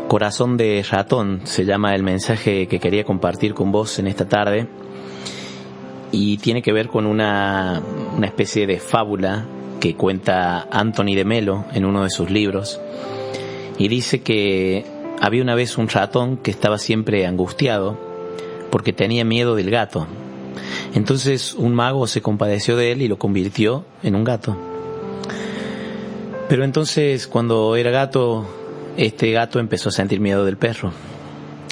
Corazón de ratón se llama el mensaje que quería compartir con vos en esta tarde, y tiene que ver con una especie de fábula que cuenta Anthony de Melo en uno de sus libros, y dice que había una vez un ratón que estaba siempre angustiado porque tenía miedo del gato. Entonces un mago se compadeció de él y lo convirtió en un gato. Pero entonces, cuando era gato, este gato empezó a sentir miedo del perro,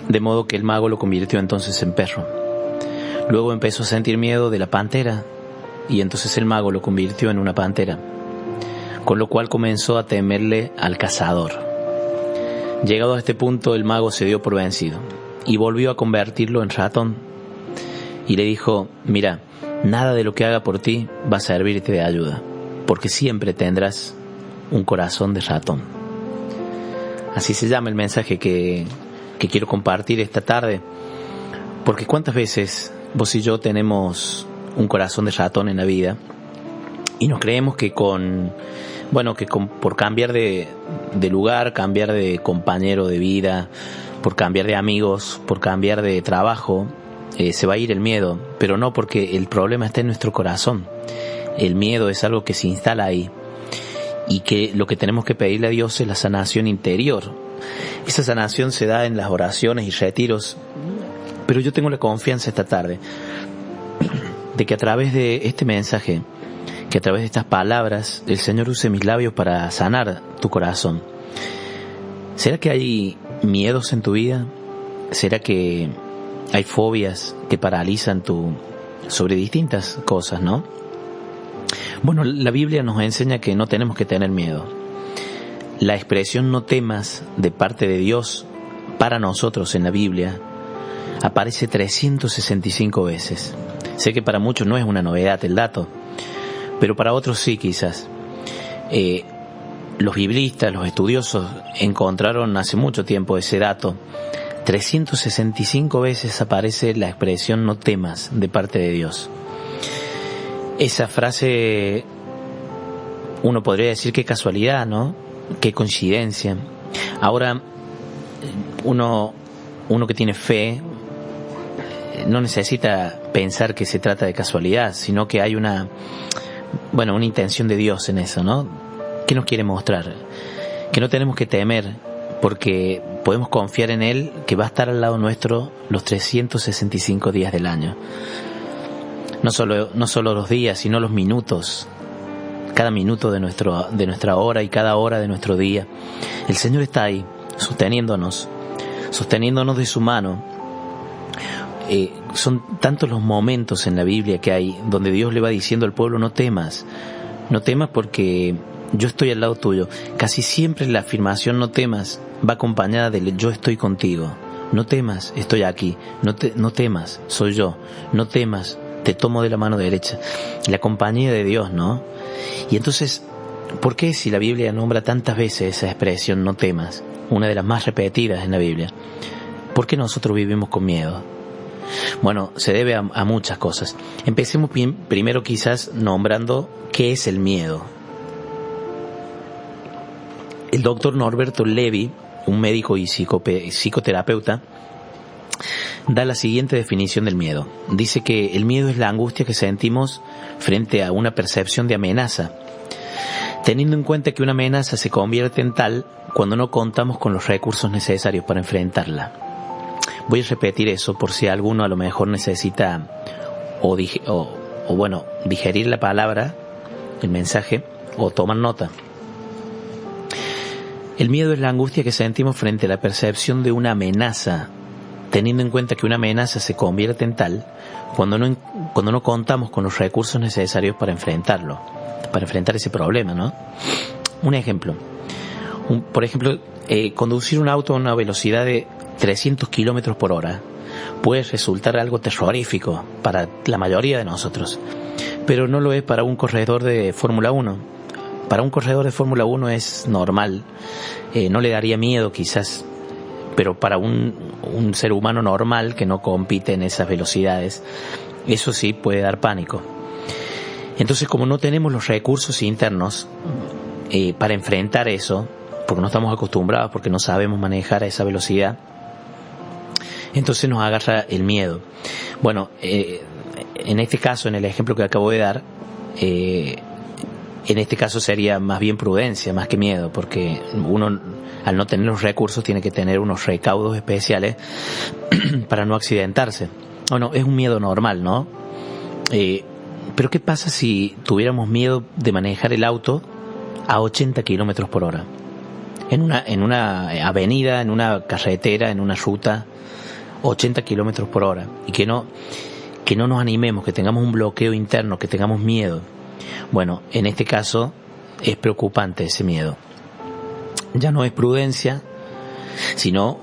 de modo que el mago lo convirtió entonces en perro. Luego empezó a sentir miedo de la pantera, y entonces el mago lo convirtió en una pantera, con lo cual comenzó a temerle al cazador. Llegado a este punto, el mago se dio por vencido y volvió a convertirlo en ratón, y le dijo: mira, nada de lo que haga por ti va a servirte de ayuda, porque siempre tendrás un corazón de ratón. Así se llama el mensaje que quiero compartir esta tarde, porque cuántas veces vos y yo tenemos un corazón de ratón en la vida y nos creemos que por cambiar de lugar, cambiar de compañero de vida, por cambiar de amigos, por cambiar de trabajo, se va a ir el miedo. Pero no, porque el problema está en nuestro corazón. El miedo es algo que se instala ahí, y que lo que tenemos que pedirle a Dios es la sanación interior. Esa sanación se da en las oraciones y retiros, pero yo tengo la confianza esta tarde de que a través de este mensaje, que a través de estas palabras, el Señor use mis labios para sanar tu corazón. ¿Será que hay miedos en tu vida? ¿Será que hay fobias que paralizan sobre distintas cosas, no? Bueno, la Biblia nos enseña que no tenemos que tener miedo. La expresión "no temas" de parte de Dios para nosotros en la Biblia aparece 365 veces. Sé que para muchos no es una novedad el dato, pero para otros sí, quizás. Los biblistas, los estudiosos, encontraron hace mucho tiempo ese dato. 365 veces aparece la expresión "no temas" de parte de Dios. Esa frase, uno podría decir qué casualidad, ¿no? Qué coincidencia. Ahora, uno que tiene fe no necesita pensar que se trata de casualidad, sino que hay una intención de Dios en eso, ¿no? ¿Qué nos quiere mostrar? Que no tenemos que temer, porque podemos confiar en Él, que va a estar al lado nuestro los 365 días del año. No solo los días, sino los minutos. Cada minuto de nuestra hora y cada hora de nuestro día. El Señor está ahí, sosteniéndonos de su mano. Son tantos los momentos en la Biblia que hay donde Dios le va diciendo al pueblo: no temas porque yo estoy al lado tuyo. Casi siempre la afirmación "no temas" va acompañada del "yo estoy contigo". No temas, estoy aquí. No temas, soy yo. No temas, te tomo de la mano derecha. La compañía de Dios, ¿no? Y entonces, ¿por qué, si la Biblia nombra tantas veces esa expresión "no temas", una de las más repetidas en la Biblia, por qué nosotros vivimos con miedo? Bueno, se debe a muchas cosas. Empecemos primero quizás nombrando qué es el miedo. El doctor Norberto Levi, un médico y psicoterapeuta, da la siguiente definición del miedo. Dice que el miedo es la angustia que sentimos frente a una percepción de amenaza, teniendo en cuenta que una amenaza se convierte en tal cuando no contamos con los recursos necesarios para enfrentarla. Voy a repetir eso por si alguno a lo mejor necesita digerir la palabra, el mensaje, o tomar nota. El miedo es la angustia que sentimos frente a la percepción de una amenaza, teniendo en cuenta que una amenaza se convierte en tal cuando no contamos con los recursos necesarios para enfrentar ese problema, ¿no? Un ejemplo. Por ejemplo, conducir un auto a una velocidad de 300 kilómetros por hora puede resultar algo terrorífico para la mayoría de nosotros, pero no lo es para un corredor de Fórmula 1. Para un corredor de Fórmula 1 es normal, no le daría miedo quizás, pero para un ser humano normal que no compite en esas velocidades, eso sí puede dar pánico. Entonces, como no tenemos los recursos internos para enfrentar eso, porque no estamos acostumbrados, porque no sabemos manejar a esa velocidad. Entonces nos agarra el miedo. Bueno, en este caso, en el ejemplo que acabo de dar, en este caso sería más bien prudencia, más que miedo, porque uno, al no tener los recursos, tiene que tener unos recaudos especiales para no accidentarse. Bueno, es un miedo normal, ¿no? Pero ¿qué pasa si tuviéramos miedo de manejar el auto a 80 kilómetros por hora? En una avenida, en una carretera, en una ruta, 80 kilómetros por hora. Y que no nos animemos, que tengamos un bloqueo interno, que tengamos miedo. Bueno, en este caso es preocupante ese miedo. Ya no es prudencia, sino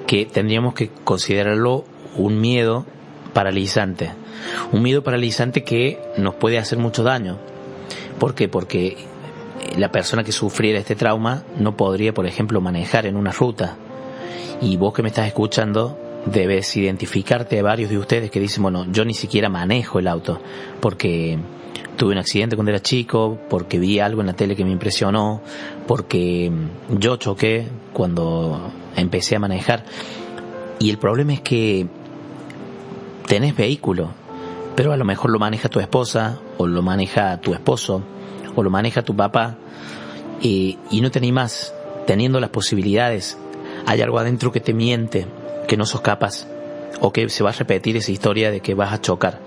que tendríamos que considerarlo un miedo paralizante. Un miedo paralizante que nos puede hacer mucho daño. ¿Por qué? Porque la persona que sufriera este trauma no podría, por ejemplo, manejar en una ruta. Y vos que me estás escuchando, debes identificarte a varios de ustedes que dicen, bueno, yo ni siquiera manejo el auto porque tuve un accidente cuando era chico, porque vi algo en la tele que me impresionó, porque yo choqué cuando empecé a manejar. Y el problema es que tenés vehículo, pero a lo mejor lo maneja tu esposa, o lo maneja tu esposo, o lo maneja tu papá, y no te animás, teniendo las posibilidades. Hay algo adentro que te miente, que no sos capaz, o que se va a repetir esa historia de que vas a chocar.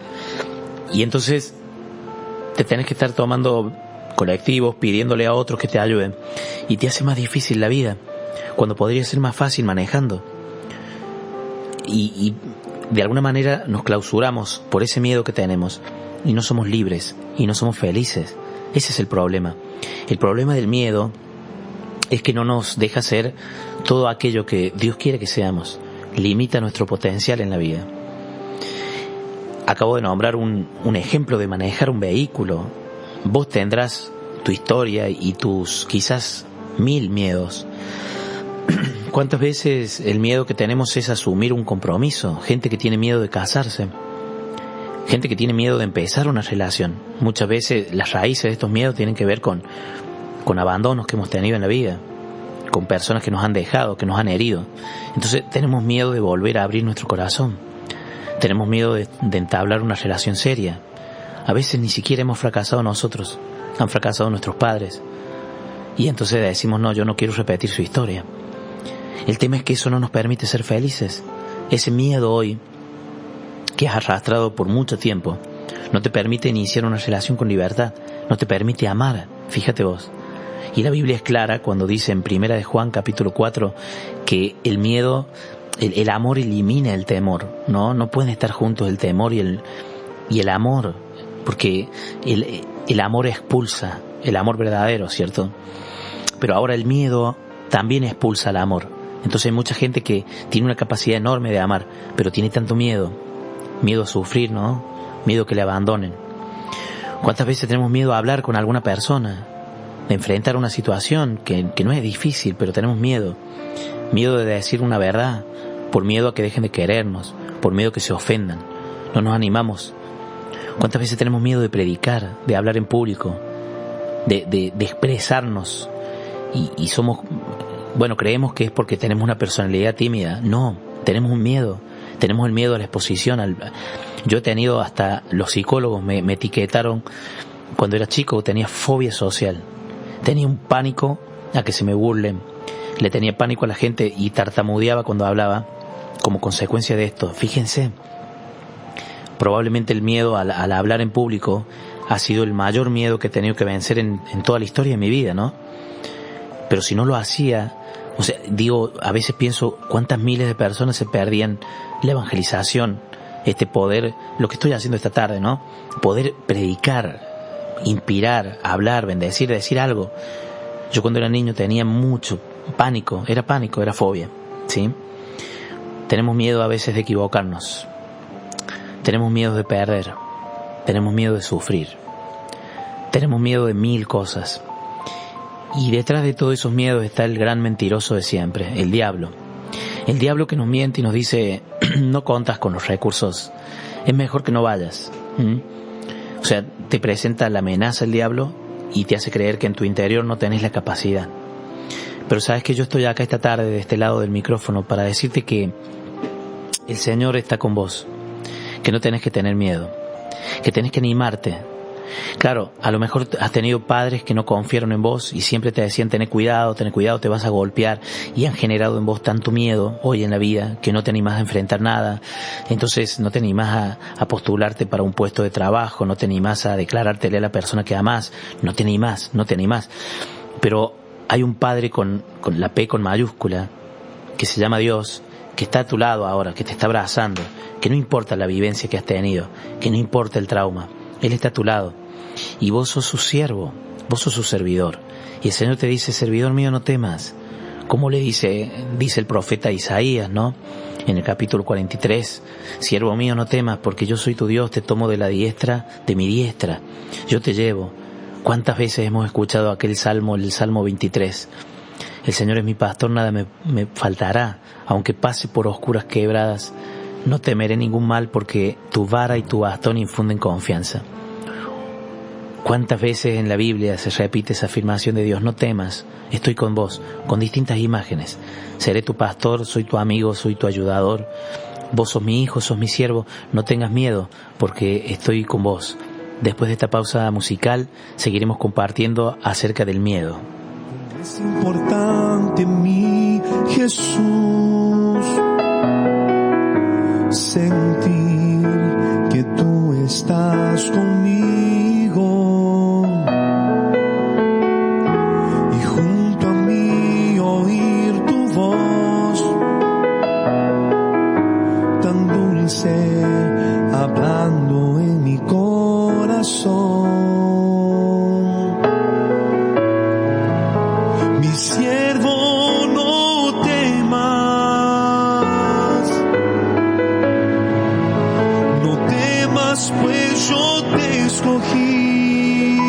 Y entonces te tenés que estar tomando colectivos, pidiéndole a otros que te ayuden, y te hace más difícil la vida, cuando podría ser más fácil manejando. Y de alguna manera nos clausuramos por ese miedo que tenemos, y no somos libres, y no somos felices. Ese es el problema. El problema del miedo es que no nos deja ser todo aquello que Dios quiere que seamos. Limita nuestro potencial en la vida. Acabo de nombrar un ejemplo de manejar un vehículo. Vos tendrás tu historia y tus quizás 1000 miedos. ¿Cuántas veces el miedo que tenemos es asumir un compromiso? Gente que tiene miedo de casarse. Gente que tiene miedo de empezar una relación. Muchas veces las raíces de estos miedos tienen que ver con abandonos que hemos tenido en la vida, con personas que nos han dejado, que nos han herido. Entonces tenemos miedo de volver a abrir nuestro corazón. Tenemos miedo de entablar una relación seria. A veces ni siquiera hemos fracasado nosotros, han fracasado nuestros padres. Y entonces decimos, no, yo no quiero repetir su historia. El tema es que eso no nos permite ser felices. Ese miedo hoy, que has arrastrado por mucho tiempo, no te permite iniciar una relación con libertad, no te permite amar. Fíjate vos. Y la Biblia es clara cuando dice en 1 de Juan capítulo 4 que el miedo, el amor elimina el temor, ¿no? No pueden estar juntos el temor y el amor, porque el amor expulsa, el amor verdadero, ¿cierto? Pero ahora el miedo también expulsa el amor. Entonces hay mucha gente que tiene una capacidad enorme de amar, pero tiene tanto miedo a sufrir, ¿no? Miedo a que le abandonen. ¿Cuántas veces tenemos miedo a hablar con alguna persona? De enfrentar una situación que no es difícil, pero tenemos miedo de decir una verdad, por miedo a que dejen de querernos, por miedo a que se ofendan. No nos animamos. ¿Cuántas veces tenemos miedo de predicar, de hablar en público, de expresarnos? Y somos, bueno, creemos que es porque tenemos una personalidad tímida. No, tenemos un miedo. Tenemos el miedo a la exposición. Yo he tenido, hasta los psicólogos me etiquetaron, cuando era chico tenía fobia social. Tenía un pánico a que se me burlen. Le tenía pánico a la gente y tartamudeaba cuando hablaba como consecuencia de esto. Fíjense, probablemente el miedo al hablar en público ha sido el mayor miedo que he tenido que vencer en toda la historia de mi vida, ¿no? Pero si no lo hacía, o sea, digo, a veces pienso cuántas miles de personas se perdían la evangelización, este poder, lo que estoy haciendo esta tarde, ¿no? Poder predicar, inspirar, hablar, bendecir, decir algo. Yo cuando era niño tenía mucho pánico, era fobia, ¿sí? Tenemos miedo a veces de equivocarnos, tenemos miedo de perder, tenemos miedo de sufrir, tenemos miedo de 1000 cosas. Y detrás de todos esos miedos está el gran mentiroso de siempre, el diablo. El diablo que nos miente y nos dice, no contas con los recursos, es mejor que no vayas. O sea, te presenta la amenaza el diablo y te hace creer que en tu interior no tenés la capacidad. Pero sabes que yo estoy acá esta tarde de este lado del micrófono para decirte que el Señor está con vos, que no tenés que tener miedo, que tenés que animarte. Claro, a lo mejor has tenido padres que no confiaron en vos y siempre te decían ten cuidado, te vas a golpear, y han generado en vos tanto miedo hoy en la vida que no te animás a enfrentar nada. Entonces no te animás a postularte para un puesto de trabajo, no te animás a declarártele a la persona que amás, no te animás. Pero hay un Padre con la P con mayúscula, que se llama Dios, que está a tu lado ahora, que te está abrazando, que no importa la vivencia que has tenido, que no importa el trauma, Él está a tu lado. Y vos sos su siervo, vos sos su servidor. Y el Señor te dice, servidor mío, no temas. Como le dice el profeta Isaías, ¿no? En el capítulo 43, siervo mío, no temas, porque yo soy tu Dios, te tomo de mi diestra, yo te llevo. ¿Cuántas veces hemos escuchado aquel salmo, el Salmo 23? El Señor es mi pastor, nada me faltará, aunque pase por oscuras quebradas, no temeré ningún mal, porque tu vara y tu bastón infunden confianza. ¿Cuántas veces en la Biblia se repite esa afirmación de Dios? No temas, estoy con vos, con distintas imágenes. Seré tu pastor, soy tu amigo, soy tu ayudador. Vos sos mi hijo, sos mi siervo, no tengas miedo, porque estoy con vos. Después de esta pausa musical, seguiremos compartiendo acerca del miedo. Es importante, mi Jesús, sentir que tú estás conmigo. Hablando en mi corazón, mi siervo, no temas, pues yo te escogí.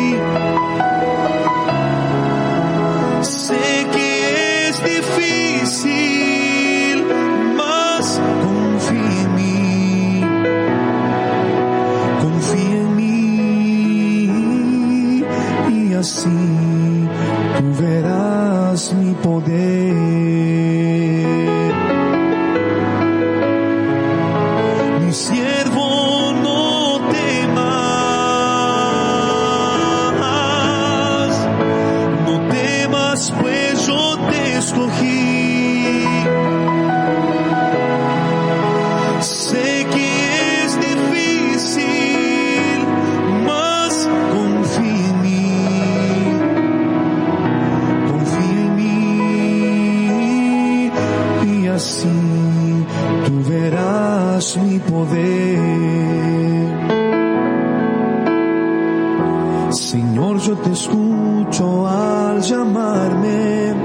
Sé que es difícil, mas confía en mí. Así tú verás mi poder. Mi siervo, no temas, pues yo te escogí. Sé que es difícil, mas confía en mí. Así tú verás mi poder. Señor, yo te escucho al llamarme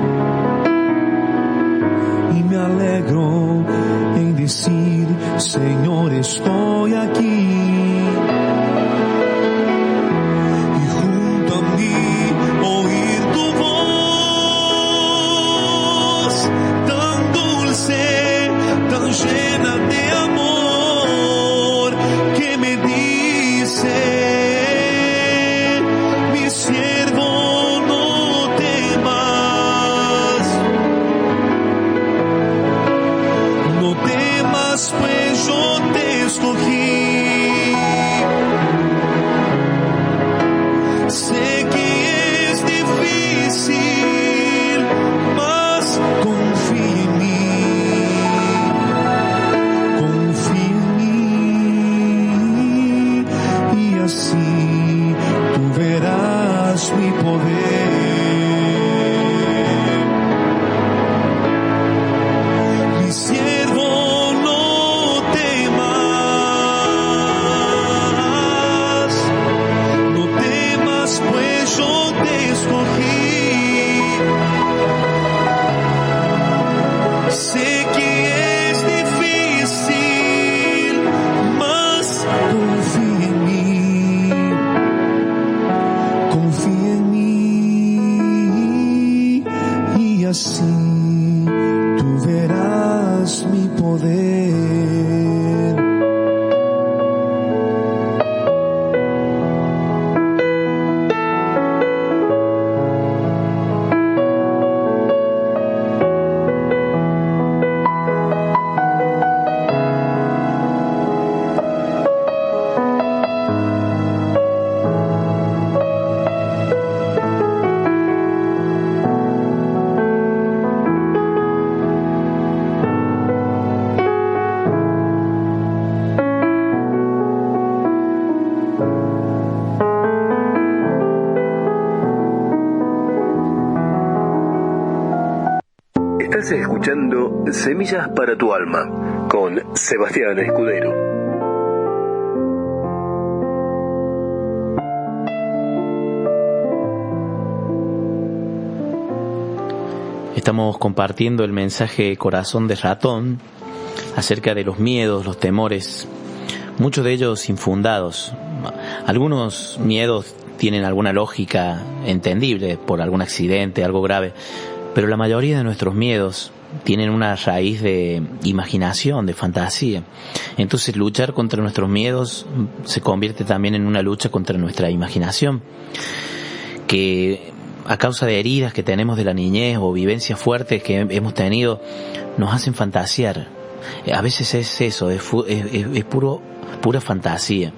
y me alegro en decir, Señor, estoy aquí. Y junto a mí oír tu voz tan dulce, tan llena de amor, que me dice, mi siervo, no temas, pues yo te escogí. Sé que es difícil, mas confía en mí. Y así tú verás mi poder. Mi siervo, no temas, pues yo te escogí. Sé que es difícil, mas confía en mí. Y así tú verás mi poder. Estás escuchando Semillas para tu Alma con Sebastián Escudero. Estamos compartiendo el mensaje Corazón de Ratón acerca de los miedos, los temores, muchos de ellos infundados. Algunos miedos tienen alguna lógica entendible por algún accidente, algo grave, pero la mayoría de nuestros miedos tienen una raíz de imaginación, de fantasía. Entonces luchar contra nuestros miedos se convierte también en una lucha contra nuestra imaginación, que a causa de heridas que tenemos de la niñez o vivencias fuertes que hemos tenido, nos hacen fantasear. A veces es eso, es pura fantasía.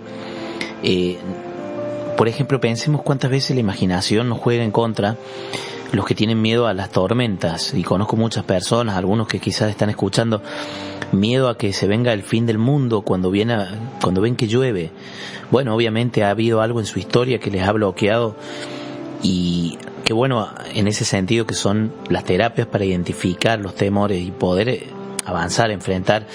Por ejemplo, pensemos cuántas veces la imaginación nos juega en contra. Los que tienen miedo a las tormentas, y conozco muchas personas, algunos que quizás están escuchando, miedo a que se venga el fin del mundo cuando ven que llueve. Bueno, obviamente ha habido algo en su historia que les ha bloqueado, y qué bueno en ese sentido que son las terapias para identificar los temores y poder avanzar, enfrentar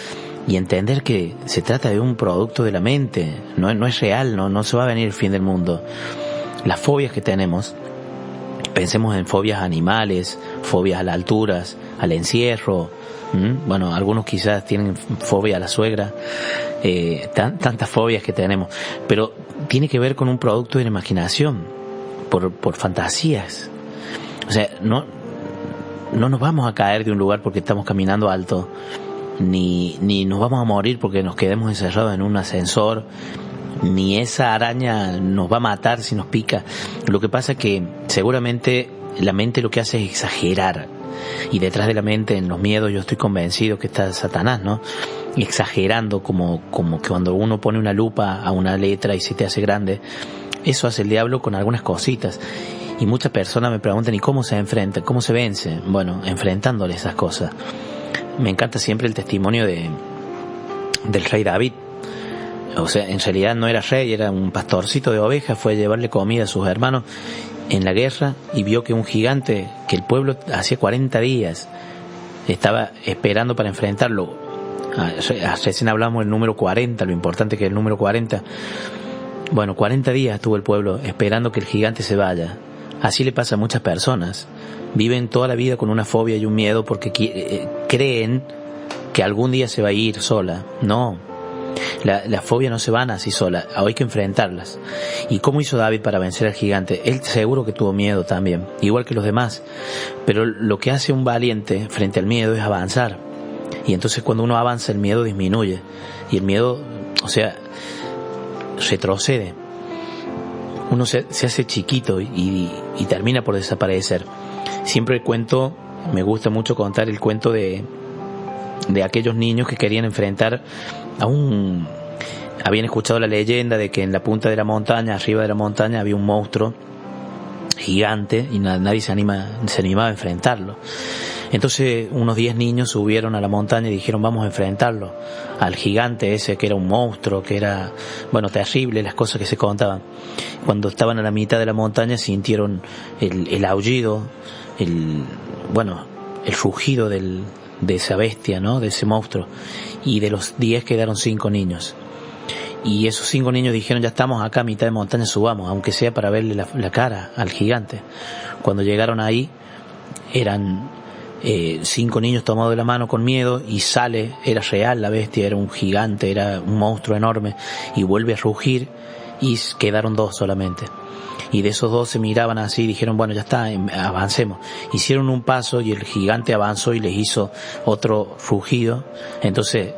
y entender que se trata de un producto de la mente, no es real, no se va a venir el fin del mundo. Las fobias que tenemos, pensemos en fobias animales, fobias a las alturas, al encierro. Bueno, algunos quizás tienen fobia a la suegra, tantas fobias que tenemos, pero tiene que ver con un producto de la imaginación, por fantasías. O sea, no nos vamos a caer de un lugar porque estamos caminando alto, ni nos vamos a morir porque nos quedemos encerrados en un ascensor, ni esa araña nos va a matar si nos pica. Lo que pasa es que seguramente la mente lo que hace es exagerar, y detrás de la mente, en los miedos, yo estoy convencido que está Satanás, ¿no? Exagerando, como que cuando uno pone una lupa a una letra y se te hace grande. Eso hace el diablo con algunas cositas. Y muchas personas me preguntan, ¿y cómo se enfrenta? ¿Cómo se vence? Bueno, enfrentándole esas cosas. Me encanta siempre el testimonio del rey David. O sea, en realidad no era rey, era un pastorcito de ovejas. Fue a llevarle comida a sus hermanos en la guerra y vio que un gigante, que el pueblo hacía 40 días estaba esperando para enfrentarlo. Recién hablamos del número 40, lo importante que es el número 40. Bueno, 40 días estuvo el pueblo esperando que el gigante se vaya. Así le pasa a muchas personas. Viven toda la vida con una fobia y un miedo porque creen que algún día se va a ir sola. No, las fobias no se van así solas, hay que enfrentarlas. ¿Y cómo hizo David para vencer al gigante? Él seguro que tuvo miedo también, igual que los demás. Pero lo que hace un valiente frente al miedo es avanzar. Y entonces cuando uno avanza, el miedo disminuye. Y el miedo, retrocede. Uno se hace chiquito y termina por desaparecer. Siempre me gusta mucho contar el cuento de aquellos niños que querían enfrentar habían escuchado la leyenda de que en la punta de la montaña, arriba de la montaña, había un monstruo gigante y nadie se animaba a enfrentarlo. Entonces unos 10 niños subieron a la montaña y dijeron, vamos a enfrentarlo al gigante ese, que era un monstruo, que era, terrible las cosas que se contaban. Cuando estaban a la mitad de la montaña sintieron el aullido, el rugido de esa bestia, ¿no? De ese monstruo. Y de los 10 quedaron 5 niños. Y esos 5 niños dijeron, ya estamos acá a mitad de montaña, subamos, aunque sea para verle la cara al gigante. Cuando llegaron ahí, eran 5 niños tomados de la mano con miedo, y era real la bestia, era un gigante, era un monstruo enorme, y vuelve a rugir, y quedaron 2 solamente. Y de esos 2 se miraban así y dijeron, bueno, ya está, avancemos. Hicieron un paso y el gigante avanzó y les hizo otro rugido. Entonces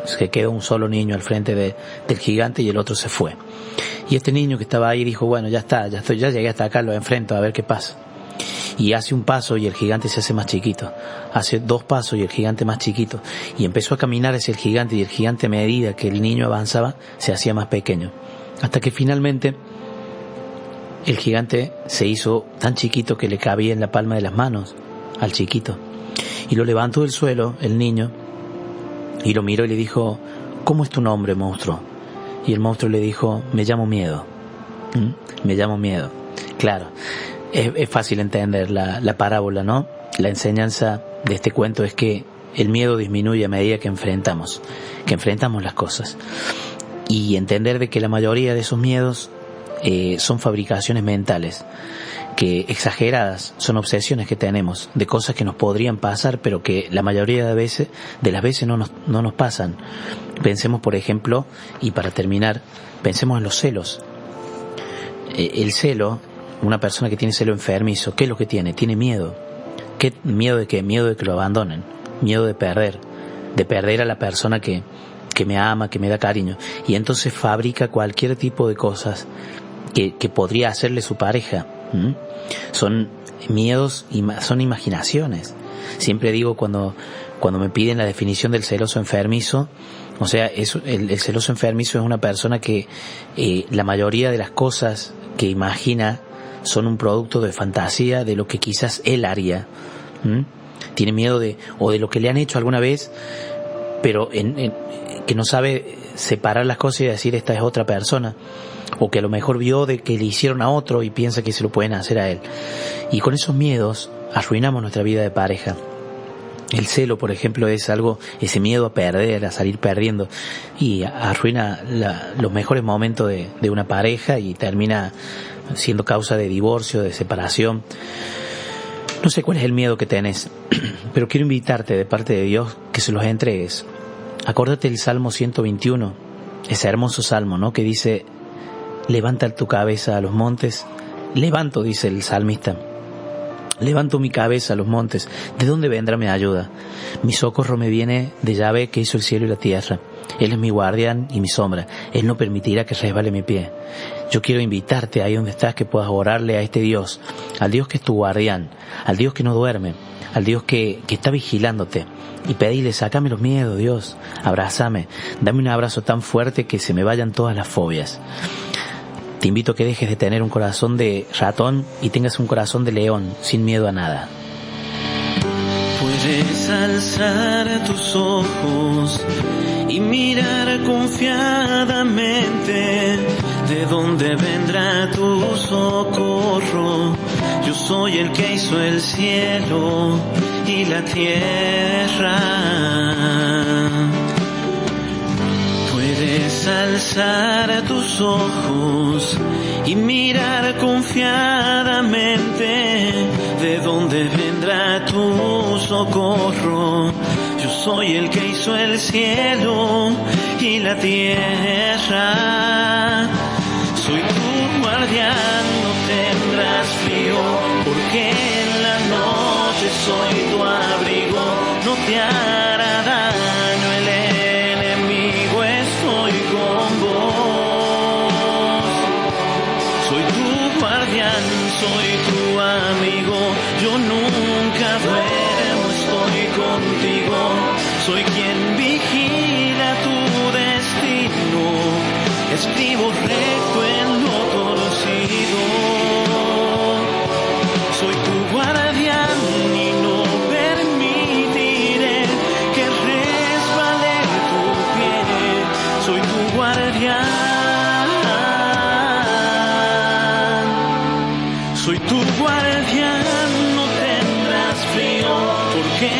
se quedó un solo niño al frente del gigante y el otro se fue. Y este niño que estaba ahí dijo, bueno, ya está, ya llegué hasta acá, lo enfrento, a ver qué pasa. Y hace un paso y el gigante se hace más chiquito. Hace 2 pasos y el gigante más chiquito. Y empezó a caminar hacia el gigante, y el gigante, a medida que el niño avanzaba, se hacía más pequeño. Hasta que finalmente el gigante se hizo tan chiquito que le cabía en la palma de las manos al chiquito. Y lo levantó del suelo el niño y lo miró y le dijo, ¿cómo es tu nombre, monstruo? Y el monstruo le dijo, me llamo Miedo. Me llamo Miedo. Claro, es fácil entender la parábola, ¿no? La enseñanza de este cuento es que el miedo disminuye a medida que enfrentamos las cosas. Y entender de que la mayoría de esos miedos son fabricaciones mentales, que exageradas, son obsesiones que tenemos de cosas que nos podrían pasar, pero que la mayoría de las veces no nos pasan. Pensemos, por ejemplo, y para terminar, pensemos en los celos. El celo, una persona que tiene celo enfermizo, ¿qué es lo que tiene? Tiene miedo. ¿Qué miedo de qué? Miedo de que lo abandonen, miedo de perder a la persona que me ama, que me da cariño, y entonces fabrica cualquier tipo de cosas que podría hacerle su pareja. Son miedos, son imaginaciones. Siempre digo cuando me piden la definición del celoso enfermizo, o sea, el celoso enfermizo es una persona que la mayoría de las cosas que imagina son un producto de fantasía de lo que quizás él haría. Tiene miedo de lo que le han hecho alguna vez, pero que no sabe separar las cosas y decir esta es otra persona, o que a lo mejor vio de que le hicieron a otro y piensa que se lo pueden hacer a él, y con esos miedos arruinamos nuestra vida de pareja. El celo, por ejemplo, es ese miedo a perder, a salir perdiendo, y arruina los mejores momentos de una pareja y termina siendo causa de divorcio, de separación. No sé cuál es el miedo que tenés, pero quiero invitarte de parte de Dios que se los entregues. Acórdate del Salmo 121, ese hermoso salmo, ¿no? Que dice: levanta tu cabeza a los montes. Levanto, dice el salmista, levanto mi cabeza a los montes. ¿De dónde vendrá mi ayuda? Mi socorro me viene de Yahvé, que hizo el cielo y la tierra. Él es mi guardián y mi sombra. Él no permitirá que resbale mi pie. Yo quiero invitarte ahí donde estás, que puedas orarle a este Dios, al Dios que es tu guardián, al Dios que no duerme, al Dios que está vigilándote, y pedirle: sácame los miedos, Dios, abrázame, dame un abrazo tan fuerte que se me vayan todas las fobias. Te invito a que dejes de tener un corazón de ratón y tengas un corazón de león, sin miedo a nada. Puedes alzar tus ojos y mirar confiadamente de dónde vendrá tu socorro. Yo soy el que hizo el cielo y la tierra. Puedes alzar tus ojos y mirar confiadamente de dónde vendrá tu socorro. Yo soy el que hizo el cielo y la tierra. Soy tu guardián, no tendrás frío, porque en la noche soy tu abrigo. No te hará daño el enemigo, estoy con vos. Soy tu guardián, soy tu amigo, yo nunca duermo, estoy contigo. Soy quien vigila tu destino, escribo recto en lo torcido. Soy tu guardián y no permitiré que resbale tu pie. Soy tu guardián. Soy tu guardián, no tendrás frío, porque